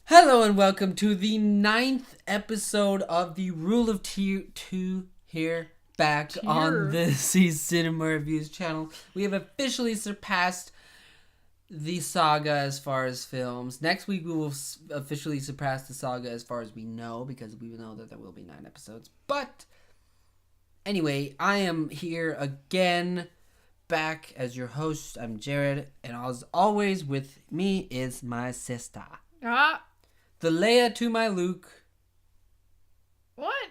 Hello and welcome to the 9th episode of the Rule of 2 here back on the C Cinema Reviews channel. We have officially surpassed the saga as far as films. Next week we will officially surpass the saga as far as we know, because we know that there will be 9 episodes. But anyway, I am here again, back as your host. I'm Jared, and as always with me is my sister. The Leia to my Luke. What?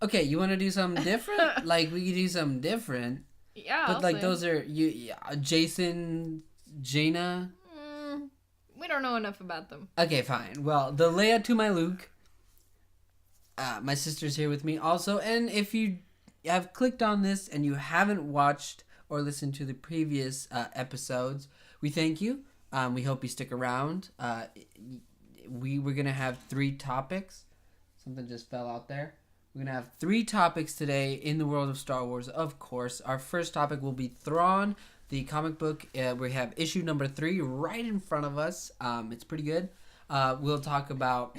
Okay, you want to do something different? Like, we could do something different. Yeah, but like those are Jason, Jaina. We don't know enough about them. Okay, fine. Well, the Leia to my Luke. My sister's here with me also, and if you have clicked on this and you haven't watched or listened to the previous episodes, we thank you. We hope you stick around. We're going to have 3 topics. Something just fell out there. We're going to have 3 topics today in the world of Star Wars, of course. Our first topic will be Thrawn, the comic book. We have issue number 3 right in front of us. It's pretty good. We'll talk about...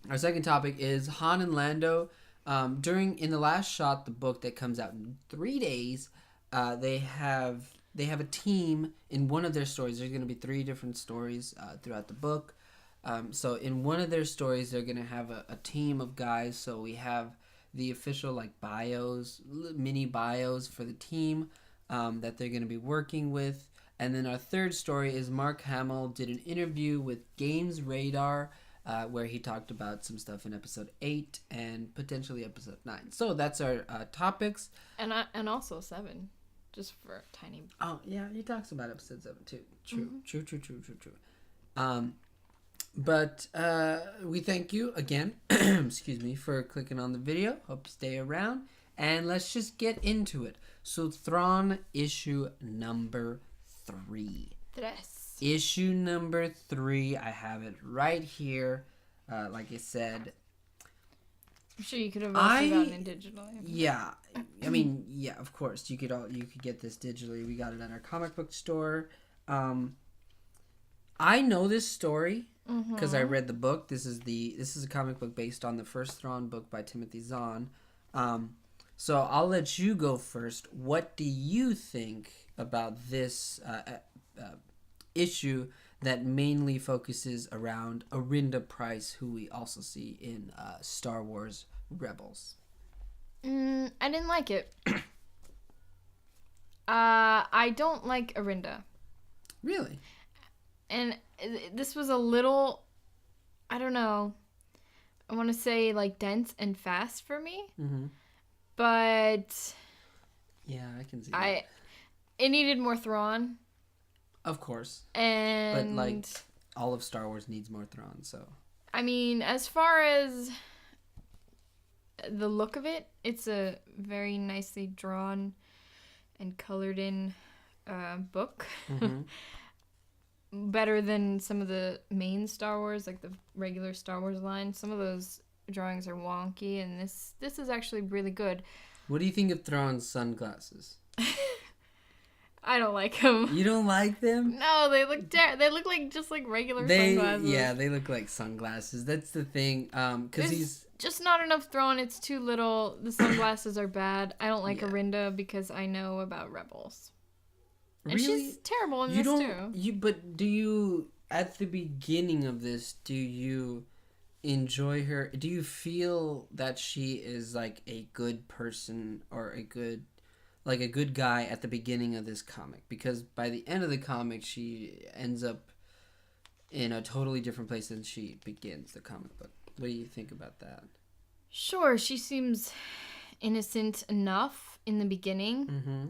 Our second topic is Han and Lando. In the last shot, the book that comes out in 3 days, they have a team in one of their stories. There's going to be 3 different stories throughout the book. So in one of their stories, they're going to have a team of guys. So we have the official bios, mini bios for the team that they're going to be working with. And then our third story is Mark Hamill did an interview with Games Radar where he talked about some stuff in episode 8 and potentially episode 9. So that's our topics. And also 7, just for a tiny... Oh, yeah, he talks about episode 7 too. True. But we thank you again, excuse me, for clicking on the video. Hope you stay around. And let's just get into it. So Thrawn issue number 3. Tres. Issue number 3. I have it right here. Like I said. I'm sure you could have also gotten it digitally. Yeah. I mean, yeah, of course. You could get this digitally. We got it at our comic book store. I know this story. Because I read the book. This is a comic book based on the first Thrawn book by Timothy Zahn. So I'll let you go first. What do you think about this issue that mainly focuses around Arinda Pryce, who we also see in Star Wars Rebels? I didn't like it. I don't like Arinda. Really? And this was a little, I don't know, I want to say dense and fast for me. Mm-hmm. But yeah, I can see that. It needed more Thrawn. Of course. And but all of Star Wars needs more Thrawn, so. I mean, as far as the look of it, it's a very nicely drawn and colored in book. Mm-hmm. Better than some of the main Star Wars, like the regular Star Wars line. Some of those drawings are wonky, and this is actually really good. What do you think of Thrawn's sunglasses? I don't like them. You don't like them? No, they look they look just like regular sunglasses. Yeah, they look like sunglasses. That's the thing. Because he's just not enough Thrawn. It's too little. The sunglasses are bad. I don't like Arinda because I know about Rebels. And really? She's terrible in this too. But do you, at the beginning of this, do you enjoy her? Do you feel that she is like a good person or a good guy at the beginning of this comic? Because by the end of the comic, she ends up in a totally different place than she begins the comic book. What do you think about that? Sure, she seems innocent enough in the beginning. Mm-hmm.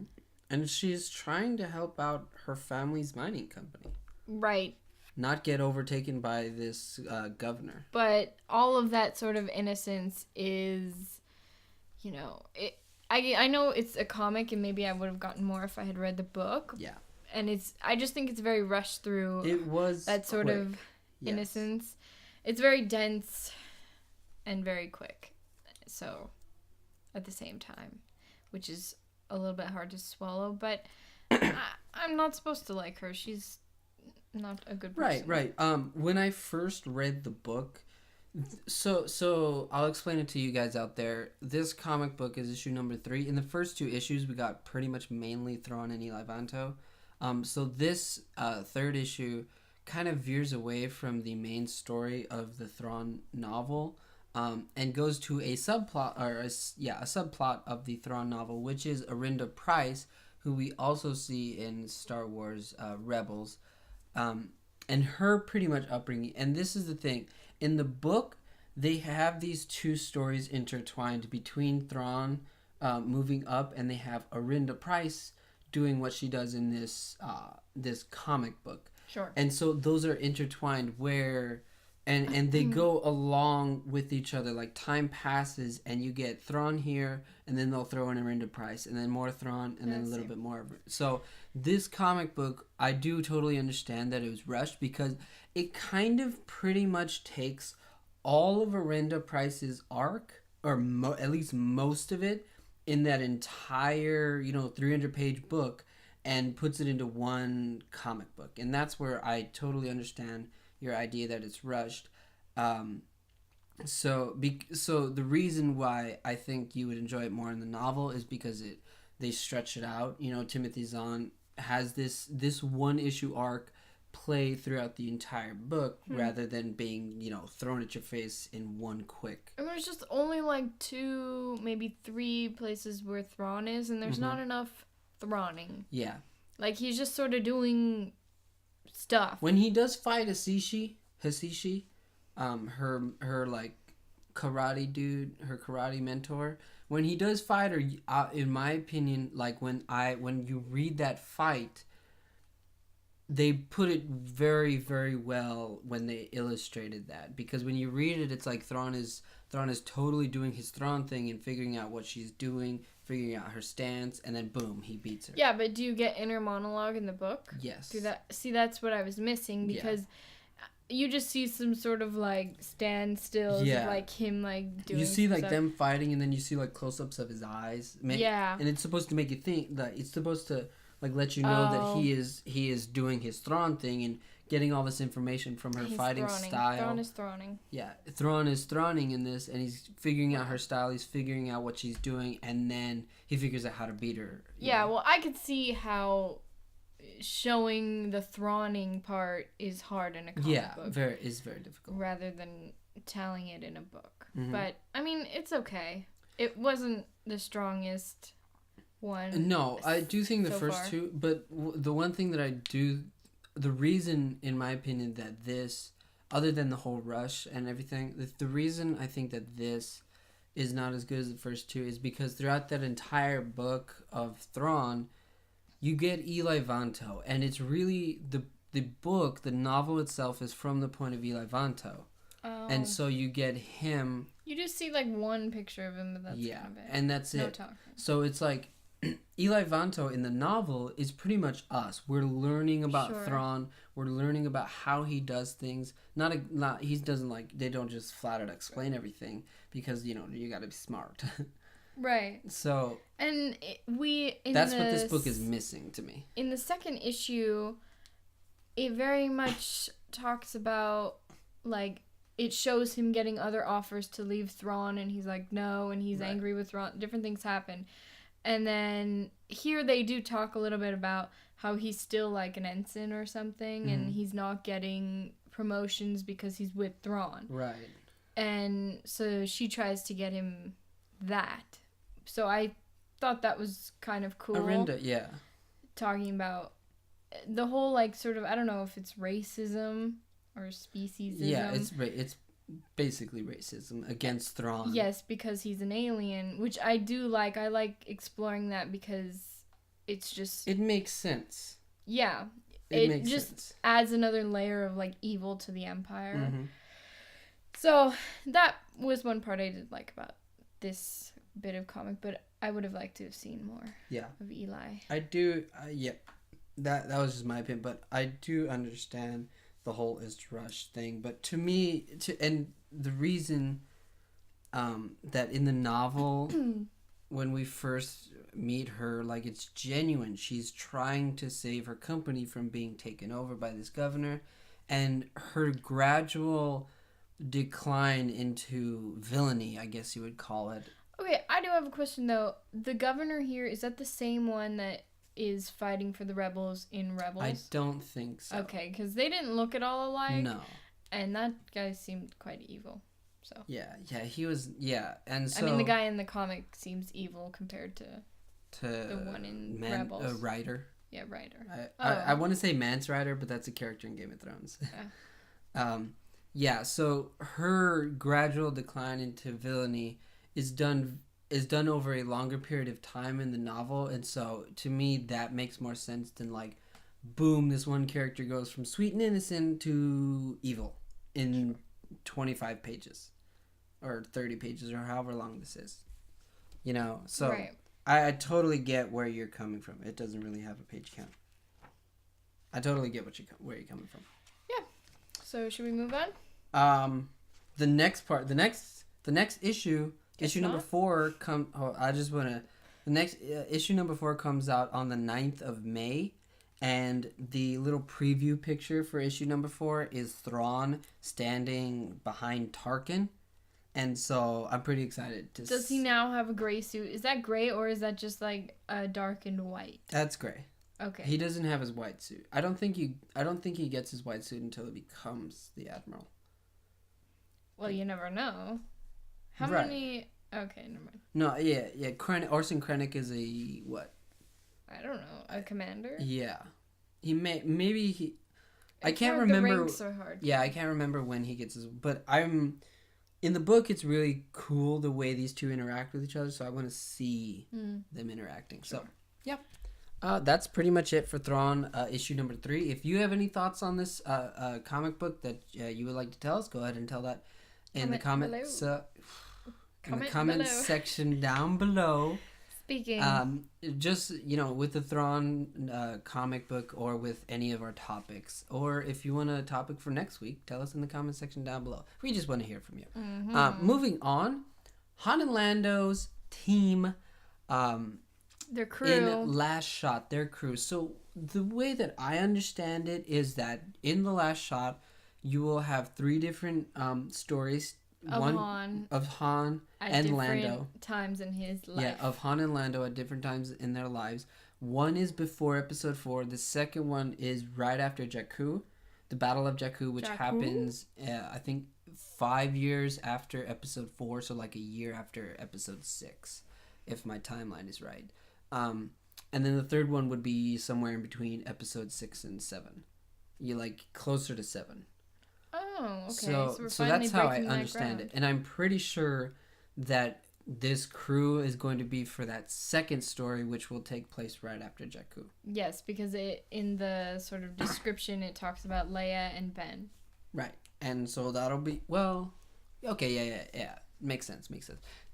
And she's trying to help out her family's mining company. Right. Not get overtaken by this governor. But all of that sort of innocence is, I know it's a comic and maybe I would have gotten more if I had read the book. Yeah. And I just think it's very rushed through. It was that sort quick. of innocence. Yes. It's very dense and very quick. So, at the same time, which is a little bit hard to swallow, but I'm not supposed to like her. She's not a good person. Right. When I first read the book, so I'll explain it to you guys out there. This comic book is issue number 3. In the first 2 issues, we got pretty much mainly Thrawn and Eli Vanto. So this third issue kind of veers away from the main story of the Thrawn novel, and goes to a subplot, a subplot of the Thrawn novel, which is Arinda Price, who we also see in Star Wars Rebels, and her pretty much upbringing. And this is the thing. In the book, they have these 2 stories intertwined between Thrawn moving up, and they have Arinda Price doing what she does in this this comic book. Sure. And so those are intertwined where and they go along with each other. Like, time passes and you get Thrawn here, and then they'll throw in Arinda Price, and then more Thrawn, and then a little bit more of it. So this comic book, I do totally understand that it was rushed, because it kind of pretty much takes all of Arinda Price's arc, or at least most of it, in that entire 300-page book, and puts it into one comic book. And that's where I totally understand your idea that it's rushed. So the reason why I think you would enjoy it more in the novel is because they stretch it out. Timothy Zahn has this 1-issue arc play throughout the entire book, rather than being thrown at your face in one quick. I mean, there's just only like 2, maybe 3 places where Thrawn is, and there's not enough Thrawning. Yeah. Like, he's just sort of doing stuff. When he does fight Hasishi, her like karate dude, her karate mentor, when he does fight her, in my opinion, like when you read that fight, they put it very, very well when they illustrated that, because when you read it, it's like Thrawn is totally doing his Thrawn thing and figuring out what she's doing, figuring out her stance, and then boom, he beats her. Yeah, but do you get inner monologue in the book? Yes. That's what I was missing, because you just see some sort of like standstills of like him like doing. You see like stuff. them fighting, and then you see like close-ups of his eyes. And it's supposed to make you think that it's supposed to like let you know that he is doing his Thrawn thing and getting all this information from her fighting style. Thrawn is Thrawning. Yeah, Thrawn is Thrawning in this, and he's figuring out her style. He's figuring out what she's doing, and then he figures out how to beat her. Yeah, well, I could see how showing the Thrawning part is hard in a comic book. Yeah, is very difficult. Rather than telling it in a book. Mm-hmm. But, I mean, it's okay. It wasn't the strongest one. No, I do think the first 2, but the one thing that I do... The reason, in my opinion, that this, other than the whole rush and everything, the reason I think that this is not as good as the first 2 is because throughout that entire book of Thrawn, you get Eli Vanto, and it's really the novel itself is from the point of Eli Vanto. Oh. And so you get him. You just see like one picture of him, but that's kind of it. And that's no it. Talking. So it's like Eli Vanto in the novel is pretty much us. We're learning about Thrawn. We're learning about how he does things. He doesn't like, they don't just flat out explain everything, because you got to be smart. Right. So. And that's what this book is missing to me. In the second issue, it very much talks about like, it shows him getting other offers to leave Thrawn, and he's like no, and he's angry with Thrawn. Different things happen. And then here they do talk a little bit about how he's still like an ensign or something, and he's not getting promotions because he's with Thrawn. Right. And so she tries to get him that. So I thought that was kind of cool. Arinda, yeah. Talking about the whole like sort of, I don't know if it's racism or speciesism. Yeah, it's basically racism against Thrawn. Yes, because he's an alien, which I do like. I like exploring that because it's just... It makes sense. Yeah. It makes just sense. Adds another layer of like evil to the Empire. Mm-hmm. So that was one part I did like about this bit of comic, but I would have liked to have seen more of Eli. I do, that was just my opinion, but I do understand the whole is rush thing, but to me, and the reason that in the novel when we first meet her, like, it's genuine. She's trying to save her company from being taken over by this governor, and her gradual decline into villainy, I guess you would call it. Okay, I do have a question though. The governor here, is that the same one that is fighting for the rebels in Rebels? I don't think so. Okay, because they didn't look at all alike. No. And that guy seemed quite evil. So. Yeah, he was. Yeah, and so. I mean, the guy in the comic seems evil compared to the one in Rebels. Ryder. Yeah, Ryder. I want to say Mance Ryder, but that's a character in Game of Thrones. Yeah. Yeah. So her gradual decline into villainy is done over a longer period of time in the novel, and so to me that makes more sense than like, boom, this one character goes from sweet and innocent to evil in 25 pages or 30 pages or however long this is, you know. So right. I totally get where you're coming from. It doesn't really have a page count. I totally get where you're coming from. Yeah. So should we move on? The next part, the next issue, issue number 4 the next issue number 4 comes out on the 9th of May. And the little preview picture for issue number 4 is Thrawn standing behind Tarkin. And so I'm pretty excited to Does he now have a gray suit? Is that gray or is that just like a darkened white? That's gray. Okay. He doesn't have his white suit. I don't think he gets his white suit until he becomes the Admiral. Well, you never know. How right. many... Okay, never mind. No, yeah. Orson Krennic is a what? I don't know. A commander? Yeah. I can't hard, remember. The ranks are hard. Yeah, I can't remember when he gets his. But in the book, it's really cool the way these two interact with each other. So I want to see them interacting. Sure. So, yeah. That's pretty much it for Thrawn issue number 3. If you have any thoughts on this comic book that you would like to tell us, go ahead and tell that in the comments. In the comment section down below. Speaking. Just, with the Thrawn comic book or with any of our topics. Or if you want a topic for next week, tell us in the comment section down below. We just want to hear from you. Mm-hmm. Moving on, Han and Lando's team. Their crew. In Last Shot, their crew. So the way that I understand it is that in the Last Shot, you will have 3 different stories. Of Han and Lando. Times in his life. Yeah, of Han and Lando at different times in their lives. One is before episode 4. The second one is right after Jakku. The Battle of Jakku, which happens, I think, 5 years after episode 4. So like a year after episode 6, if my timeline is right. And then the third one would be somewhere in between episode 6 and 7. You like closer to 7. Oh, okay. So that's how I understand it. And I'm pretty sure that this crew is going to be for that second story, which will take place right after Jakku. Yes, because in the sort of description, it talks about Leia and Ben. Right. And so that'll be, okay, yeah. Makes sense.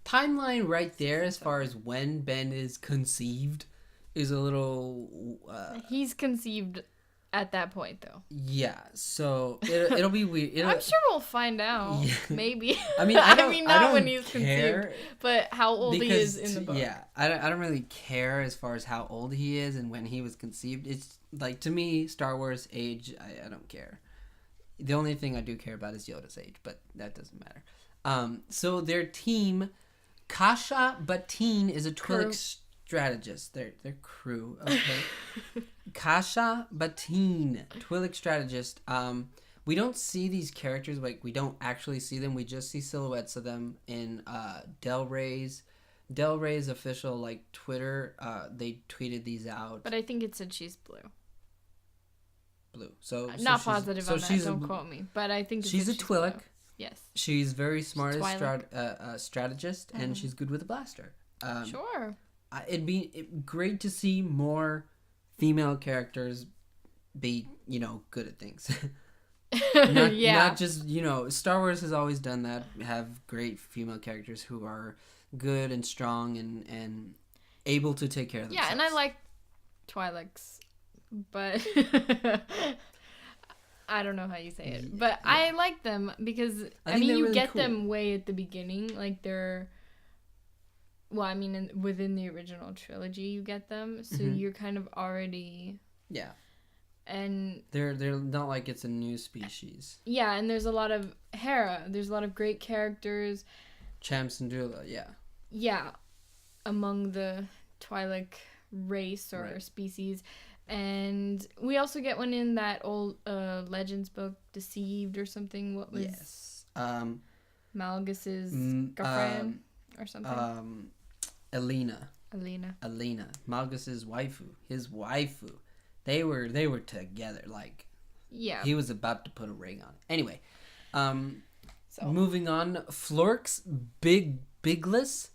Timeline right there as far as when Ben is conceived is a little... He's conceived... At that point, though. Yeah, so it'll be weird. I'm sure we'll find out. Yeah. Maybe. I mean, I don't when he's conceived, but how old he is in the book. Yeah, I don't really care as far as how old he is and when he was conceived. It's like, to me, Star Wars age, I don't care. The only thing I do care about is Yoda's age, but that doesn't matter. So their team, Kasha Bateen is a Twi'lek strategist. Their crew, okay. Kasha Bateen, Twi'lek strategist. We don't see these characters, like we don't actually see them. We just see silhouettes of them in Del Rey's official like Twitter. They tweeted these out. But I think it said she's blue. So not positive on that. Don't quote me. But I think she's a Twi'lek. Blue. Yes. She's very smart as strategist, and she's good with a blaster. Sure. It'd be great to see more female characters be, good at things. Not just, Star Wars has always done that. Have great female characters who are good and strong and able to take care of themselves. Yeah, and I like Twi'leks, but I don't know how you say it. But yeah. I like them because, you really get them way at the beginning. Like, they're Well, I mean, within the original trilogy, you get them, so you're kind of already. Yeah. And they're not like it's a new species. Yeah, and there's a lot of Hera. There's a lot of great characters. Cham Syndulla, yeah. Yeah, among the Twi'lek race or species. And we also get one in that old Legends book, Deceived or something. What was... Yes. Malgus's girlfriend or something? Alina. Malgus's waifu. His waifu. They were together, like... Yeah. He was about to put a ring on it. Anyway, moving on. Flork's Biggles.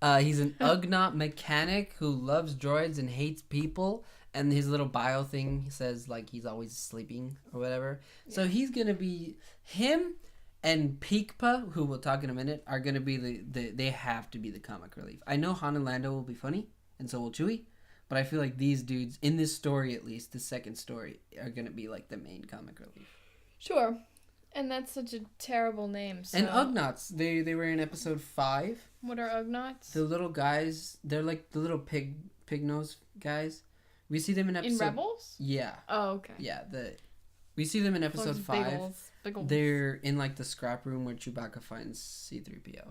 He's an Ugnaught mechanic who loves droids and hates people. And his little bio thing says, like, he's always sleeping or whatever. Yeah. So he's going to be... Him and Peekpa, who we'll talk in a minute, are going to be they have to be the comic relief. I know Han and Lando will be funny, and so will Chewie. But I feel like these dudes, in this story at least, the second story, are going to be like the main comic relief. Sure. And that's such a terrible name. So. And Ugnaughts, they were in episode 5. What are Ugnaughts? The little guys, they're like the little pig nose guys. We see them in episode... In Rebels? Yeah. Oh, okay. Yeah, we see them in episode 5. Biggles. They're in like the scrap room where Chewbacca finds C-3PO.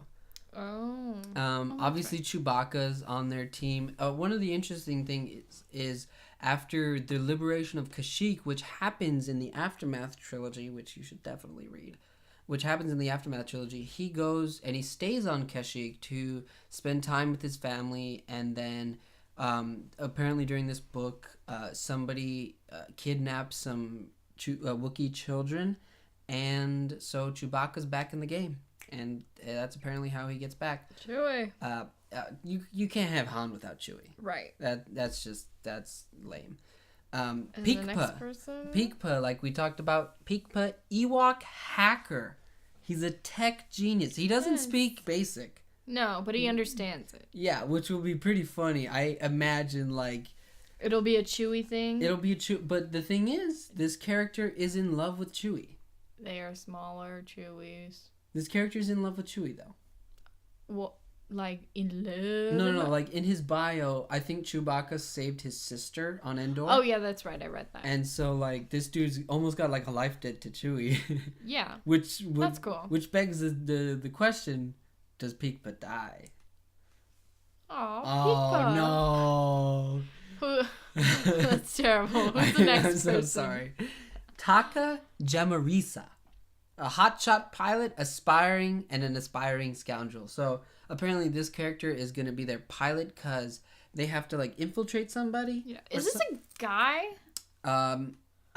Oh. Obviously right. Chewbacca's on their team. One of the interesting things is after the liberation of Kashyyyk, which happens in the Aftermath trilogy, which you should definitely read, which happens in the Aftermath trilogy, he goes and he stays on Kashyyyk to spend time with his family, and then apparently during this book, somebody kidnaps some Wookiee children, and so Chewbacca's back in the game. And that's apparently how he gets back. Chewie. You can't have Han without Chewie. Right. That's lame. And the next person? Peekpa, like we talked about. Peekpa, Ewok hacker. He's a tech genius. He doesn't speak basic. No, but he understands it. Yeah, which will be pretty funny. I imagine, like... It'll be a Chewie thing? It'll be a Chewie... But the thing is, this character is in love with Chewie. They are smaller Chewies. This character's in love with Chewie, though. What? Like, in love? No. Like, in his bio, I think Chewbacca saved his sister on Endor. Oh, yeah, that's right. I read that. And so, like, this dude's almost got, like, a life debt to Chewie. Yeah. That's cool. Which begs the question, does Peekpa die? Oh, no. That's terrible. Who's the next person? I'm so sorry. Taka Jamarisa. A hotshot pilot, aspiring scoundrel. So apparently this character is going to be their pilot because they have to like infiltrate somebody. Yeah. Is this a guy? I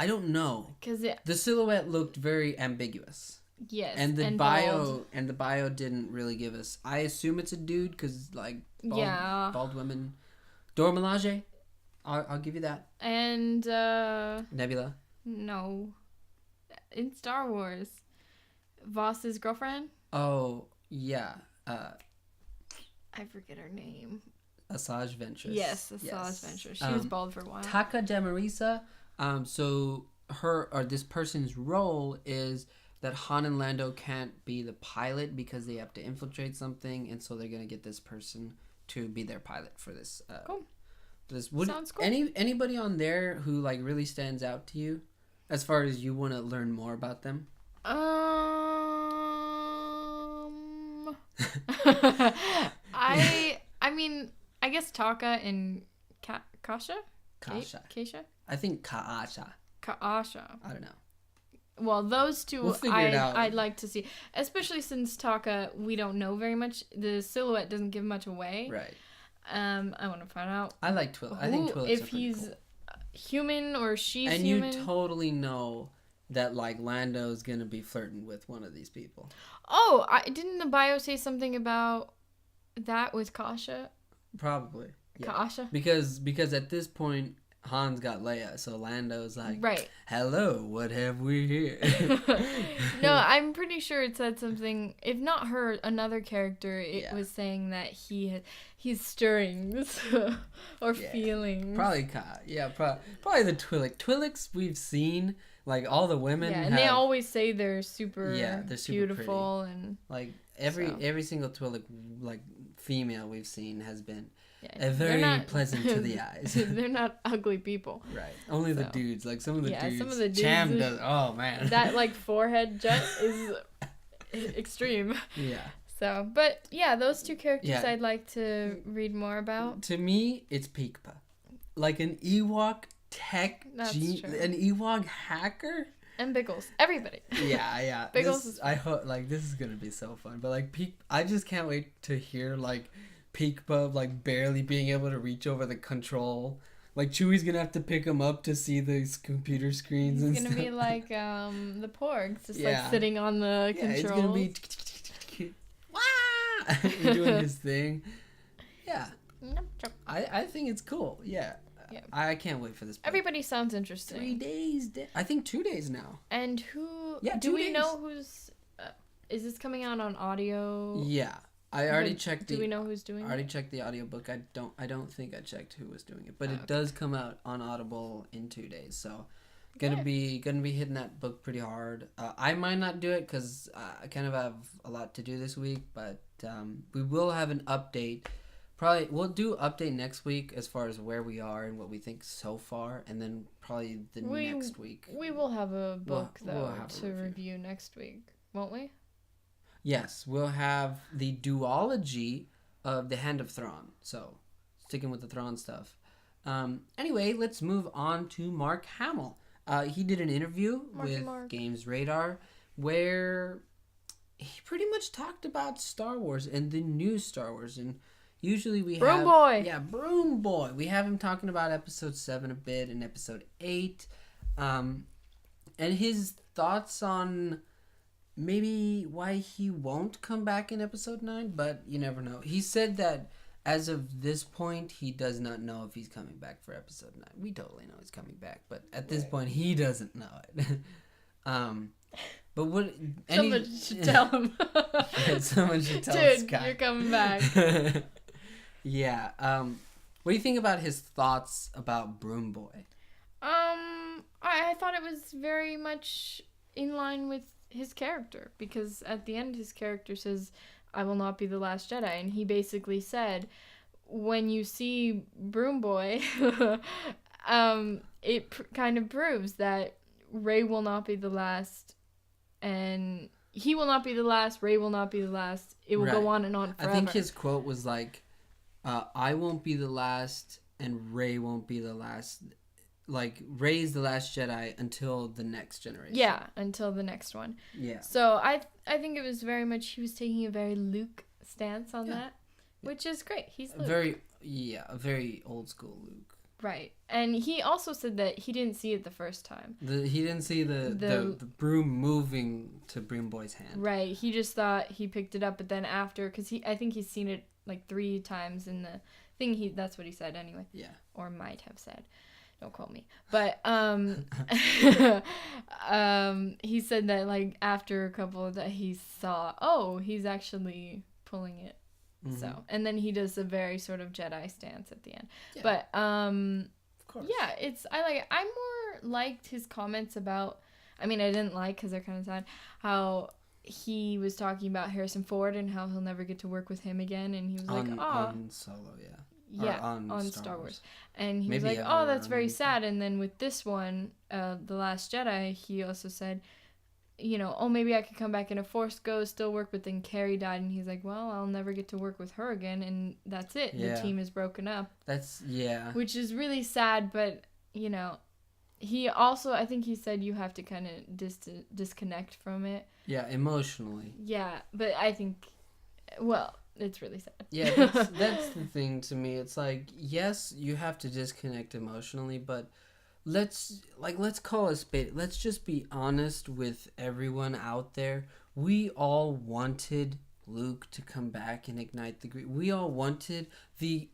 don't know. Because the silhouette looked very ambiguous. Yes. And the bio didn't really give us. I assume it's a dude because like bald women. Dora Milaje. I'll give you that. And Nebula. No. In Star Wars. Voss's girlfriend? Oh, yeah. I forget her name. Asajj Ventress. Yes, Asajj Ventress. She was bald for a while. Taka Jamarisa. So this person's role is that Han and Lando can't be the pilot because they have to infiltrate something, and so they're gonna get this person to be their pilot for this. Cool. Sounds cool. Anybody on there who like really stands out to you, as far as you want to learn more about them? I mean, I guess Taka and Kasha? Kasha? I think Kaasha. I don't know. Well, those two, we'll figure it out. I'd like to see, especially since Taka, we don't know very much. The silhouette doesn't give much away. Right. I want to find out. I like Twi'lek. I think Twi'lek's if he's cool. Human or she's and human. And you totally know that like Lando's gonna be flirting with one of these people. Oh, didn't the bio say something about that with Kasha? Probably. Yeah. Kasha? Because at this point Han's got Leia, so Lando's like, right. Hello, what have we here? No, I'm pretty sure it said something. If not her, another character. It was saying that he's stirrings or feelings. Probably probably the Twi'lek. Twi'leks we've seen, Like all the women. Yeah, and they always say they're super. Yeah, they're super beautiful pretty. and like every single Twi'lek like female we've seen has been very pleasant to the eyes. They're not ugly people. Right. Only the dudes. Like some of the dudes. Some of the dudes. Cham does. Oh man. That like forehead jet is extreme. Yeah. So, but yeah, those two characters I'd like to read more about. To me, it's Peekpa. Like an Ewok an Ewok hacker. And Biggles. Everybody. Yeah. Biggles I hope like this is gonna be so fun. But like I just can't wait to hear like Peekpa like barely being able to reach over the control. Like Chewie's gonna have to pick him up to see these computer screens. He's and gonna stuff. be like the Porgs, just like sitting on the controls. It's gonna be doing his thing. Yeah. I think it's cool. Yeah. I can't wait for this book. Everybody sounds interesting. 3 days. I think 2 days now. And who? Yeah, do we know who's? Is this coming out on audio? Yeah, I already checked. Do we know who's doing it? I already checked the audiobook. I don't think I checked who was doing it, but it does come out on Audible in 2 days. So, gonna be hitting that book pretty hard. I might not do it because I kind of have a lot to do this week, but we will have an update. Probably we'll do update next week as far as where we are and what we think so far, and then probably next week we will have a book to review next week, won't we? Yes, we'll have the duology of The Hand of Thrawn. So, sticking with the Thrawn stuff. Anyway, let's move on to Mark Hamill. He did an interview with Games Radar where he pretty much talked about Star Wars and the new Star Wars. And usually Broom Boy. Yeah, Broom Boy. We have him talking about Episode 7 a bit and Episode 8. And his thoughts on maybe why he won't come back in Episode 9, but you never know. He said that as of this point, he does not know if he's coming back for Episode 9. We totally know he's coming back, but at this point, he doesn't know it. But what... Someone should tell him. Someone should tell Dude, Scott. You're coming back. Yeah. What do you think about his thoughts about Broom Boy? I thought it was very much in line with his character, because at the end his character says, "I will not be the last Jedi," and he basically said, when you see Broom Boy, it kind of proves that Rey will not be the last, and he will not be the last, Rey will not be the last. It will go on and on forever. I think his quote was like, I won't be the last and Rey won't be the last. Like, Rey's the last Jedi until the next generation. Yeah, until the next one. Yeah. So I think it was very much, he was taking a very Luke stance on that, which is great. He's Luke. A very old school Luke. Right. And he also said that he didn't see it the first time. He didn't see the broom moving to Broom Boy's hand. Right. He just thought he picked it up, but then after, because I think he's seen it like 3 times in the thing. That's what he said anyway. Yeah. Or might have said. Don't quote me. But he said that like after a couple of that he saw, he's actually pulling it. Mm-hmm. So, and then he does a very sort of Jedi stance at the end. Yeah. But of course. Yeah, I like it. I more liked his comments about, I mean, I didn't like, because they're kind of sad, how he was talking about Harrison Ford and how he'll never get to work with him again, and he was like, on Solo, yeah. Yeah, on Star Wars. And he was like, that's very sad. And then with this one, The Last Jedi, he also said, maybe I could come back in a Force Ghost, still work, but then Carrie died. And he's like, well, I'll never get to work with her again. And that's it. Yeah. The team is broken up. Which is really sad, but, he also, I think he said you have to kind of disconnect from it. Yeah, emotionally. Yeah, but I think, it's really sad. Yeah, that's the thing to me. It's like, yes, you have to disconnect emotionally, but let's call a spade. Let's just be honest with everyone out there. We all wanted Luke to come back and ignite the Greed. We all wanted the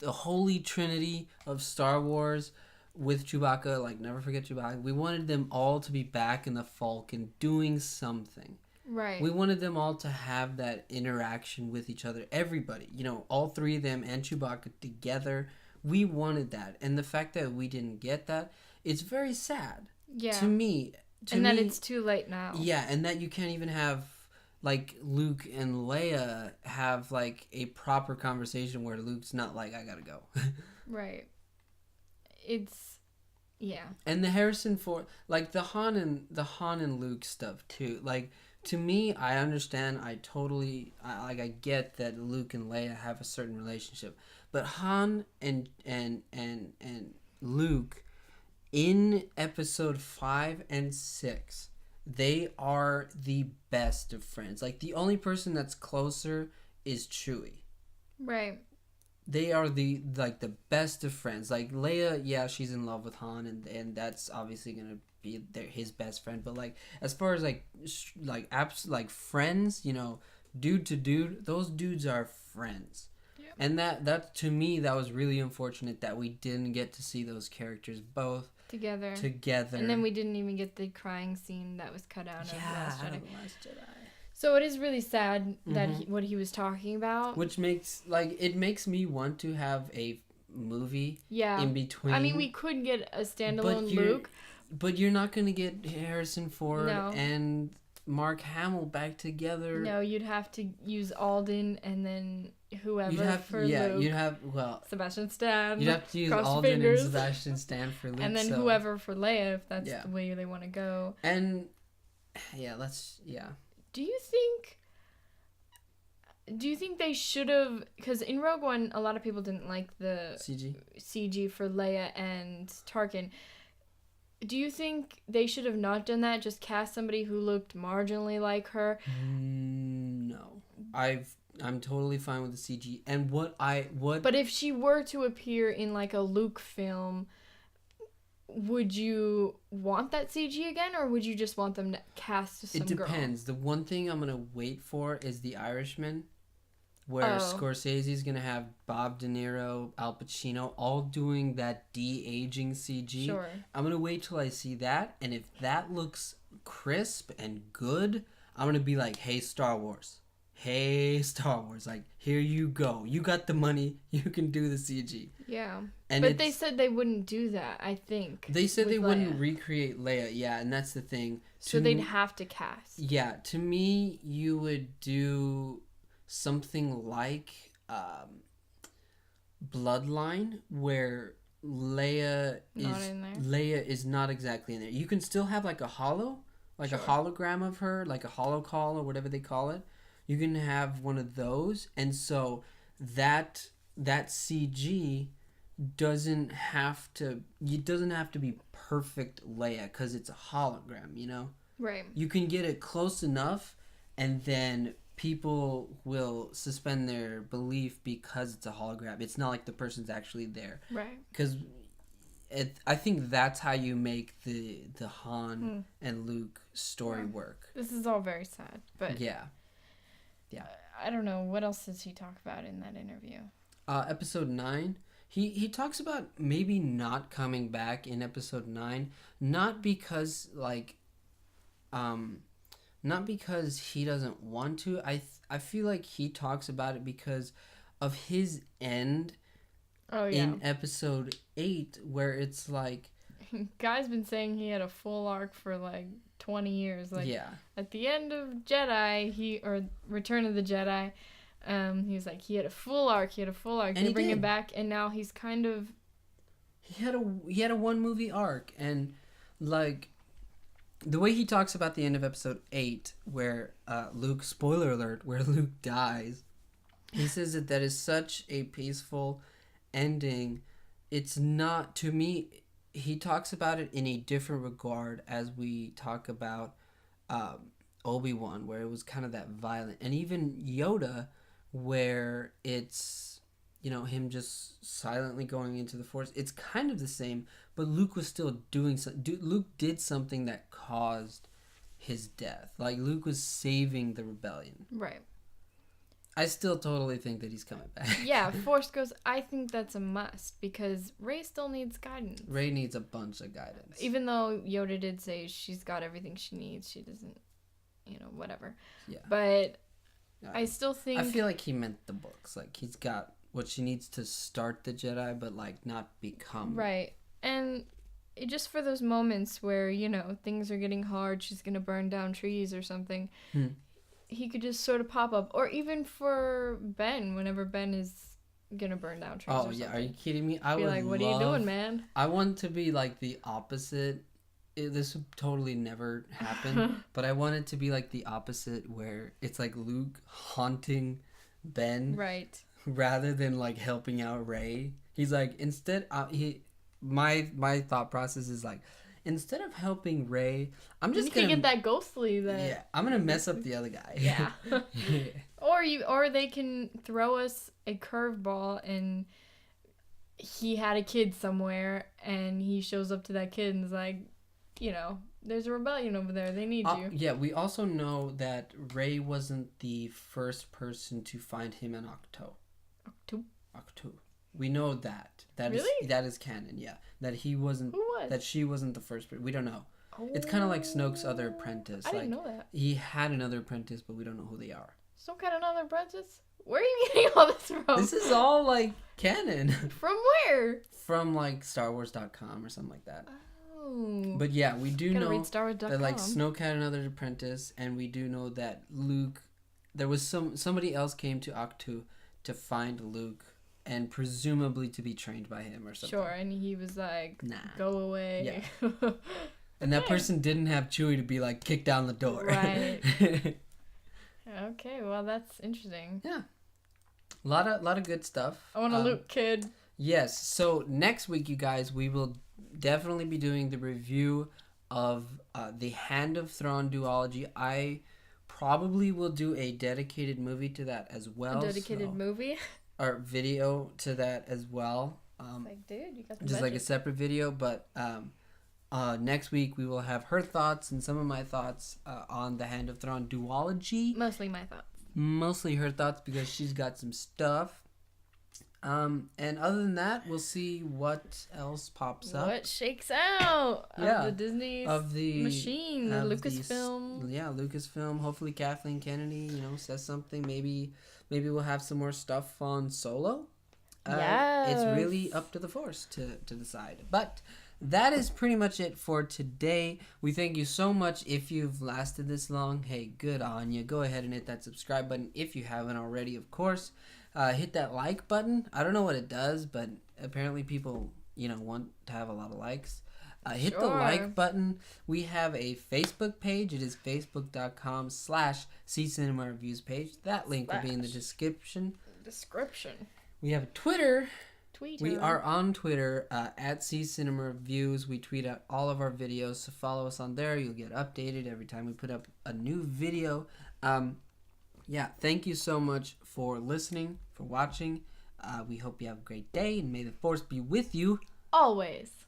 holy trinity of Star Wars with Chewbacca. Like, never forget Chewbacca. We wanted them all to be back in the Falcon doing something. Right. We wanted them all to have that interaction with each other. Everybody, all 3 of them and Chewbacca together. We wanted that. And the fact that we didn't get that, it's very sad. Yeah. To me, that it's too late now. Yeah, and that you can't even have like Luke and Leia have like a proper conversation where Luke's not like, I gotta go. Right. It's yeah. And the Harrison Ford, like the Han and Luke stuff too. Like to me, I understand. I get that Luke and Leia have a certain relationship, but Han and Luke in episode 5 and 6, they are the best of friends. Like the only person that's closer is Chewie. Right. They are the best of friends. Like Leia, yeah, she's in love with Han, and that's obviously gonna be his best friend. But like as far as like friends, dude to dude, those dudes are friends. Yep. And that to me, that was really unfortunate that we didn't get to see those characters both together. And then we didn't even get the crying scene that was cut out of The Last Jedi. Last Jedi. So it is really sad that what he was talking about. Which makes me want to have a movie in between. I mean, we could get a standalone Luke. But you're not going to get Harrison Ford and Mark Hamill back together. No, you'd have to use Alden and then whoever Luke. You'd have, Sebastian Stan. You'd have to use Alden and Sebastian Stan for Luke. And then whoever for Leia, if that's the way they want to go. And, Do you think they should have... Because in Rogue One, a lot of people didn't like the CG for Leia and Tarkin. Do you think they should have not done that? Just cast somebody who looked marginally like her? No. I'm totally fine with the CG. And But if she were to appear in like a Luke film... Would you want that CG again, or would you just want them to cast some girl? It depends. The one thing I'm going to wait for is The Irishman, where Scorsese's going to have Bob De Niro, Al Pacino, all doing that de-aging CG. Sure. I'm going to wait till I see that, and if that looks crisp and good, I'm going to be like, hey, Star Wars. Like, here you go. You got the money. You can do the CG. Yeah. But they said they wouldn't do that, I think. They said they wouldn't recreate Leia. Yeah, and that's the thing. So they'd have to cast. Yeah. To me, you would do something like Bloodline, where Leia is not exactly in there. You can still have like a hologram of her, like a holocall or whatever they call it. You can have one of those, and so that CG doesn't have to be perfect Leia because it's a hologram, Right. You can get it close enough, and then people will suspend their belief because it's a hologram. It's not like the person's actually there. Right. Because I think that's how you make the Han and Luke story work. This is all very sad, but yeah. I don't know. What else does he talk about in that interview? Episode 9. He talks about maybe not coming back in episode 9, not because he doesn't want to. I feel like he talks about it because of his end in episode 8, where it's like, Guy's been saying he had a full arc for like 20 years. At the end of Jedi, Return of the Jedi, he was like, he had a full arc. They bring him back, and now he's kind of... He had a 1-movie arc, and like the way he talks about the end of episode 8, where Luke, spoiler alert, where Luke dies, he says that is such a peaceful ending. It's not, to me, he talks about it in a different regard as we talk about Obi-Wan, where it was kind of that violent, and even Yoda, where it's, him just silently going into the Force. It's kind of the same, but Luke was still doing Luke did something that caused his death. Like, Luke was saving the rebellion. Right. I still totally think that he's coming back. Yeah, Force Ghost, I think that's a must, because Rey still needs guidance. Rey needs a bunch of guidance. Even though Yoda did say she's got everything she needs, she doesn't, whatever. Yeah. But I still think... I feel like he meant the books. Like, he's got what she needs to start the Jedi, but, like, not become... Right. And just for those moments where, you know, things are getting hard, she's gonna burn down trees or something, he could just sort of pop up. Or even for Ben, whenever Ben is gonna burn down trees or something. Are you kidding me? I be would like, what are you doing, man? I want to be like the opposite. This would totally never happen, but I want it to be like the opposite, where it's like Luke haunting Ben, right? Rather than like helping out Rey. He's like, instead, my thought process is like, instead of helping Rey, I'm just gonna get that ghostly. I'm gonna mess up the other guy. Yeah. Or they can throw us a curveball and he had a kid somewhere and he shows up to that kid and is like, you know, there's a rebellion over there. They need you. Yeah, we also know that Rey wasn't the first person to find him in Octo. We know that. Really? That is canon, yeah. That he wasn't... Who was? That she wasn't the first person. We don't know. Oh. It's kind of like Snoke's other apprentice. I didn't know that. He had another apprentice, but we don't know who they are. Snoke had another apprentice? Where are you getting all this from? This is all, like, canon. From where? From, like, StarWars.com or something like that. Oh. But yeah, we do know that, like, Snoke had another apprentice, and we do know that Luke... There was somebody else came to Octo to find Luke, and presumably to be trained by him or something. Sure, and he was like, nah. Go away. Yeah. And that person didn't have Chewie to be like, kick down the door. Right. Okay, well, that's interesting. Yeah. A lot of good stuff. I want a Luke kid. Yes, so next week, you guys, we will definitely be doing the review of the Hand of Thrawn duology. I probably will do a dedicated movie to that as well. A dedicated movie? Or video to that as well. Like, dude, you got the just budget. like a separate video, but next week we will have her thoughts and some of my thoughts on the Hand of Thrawn duology. Mostly my thoughts. Mostly her thoughts because she's got some stuff. And other than that, we'll see what else pops up. What shakes out of the Disney machine, the Lucasfilm. Lucasfilm. Hopefully Kathleen Kennedy, says something. Maybe we'll have some more stuff on Solo. It's really up to the Force to decide. But that is pretty much it for today. We thank you so much. If you've lasted this long, hey, good on you. Go ahead and hit that subscribe button if you haven't already, of course. Hit that like button. I don't know what it does, but apparently people, want to have a lot of likes. Hit the like button. We have a Facebook page. It is facebook.com/CCinemaReviews page. That link will be in the description. We have a Twitter. We are on Twitter at CCinemaReviews. We tweet out all of our videos, so follow us on there. You'll get updated every time we put up a new video. Thank you so much for listening, for watching. We hope you have a great day, and may the Force be with you. Always.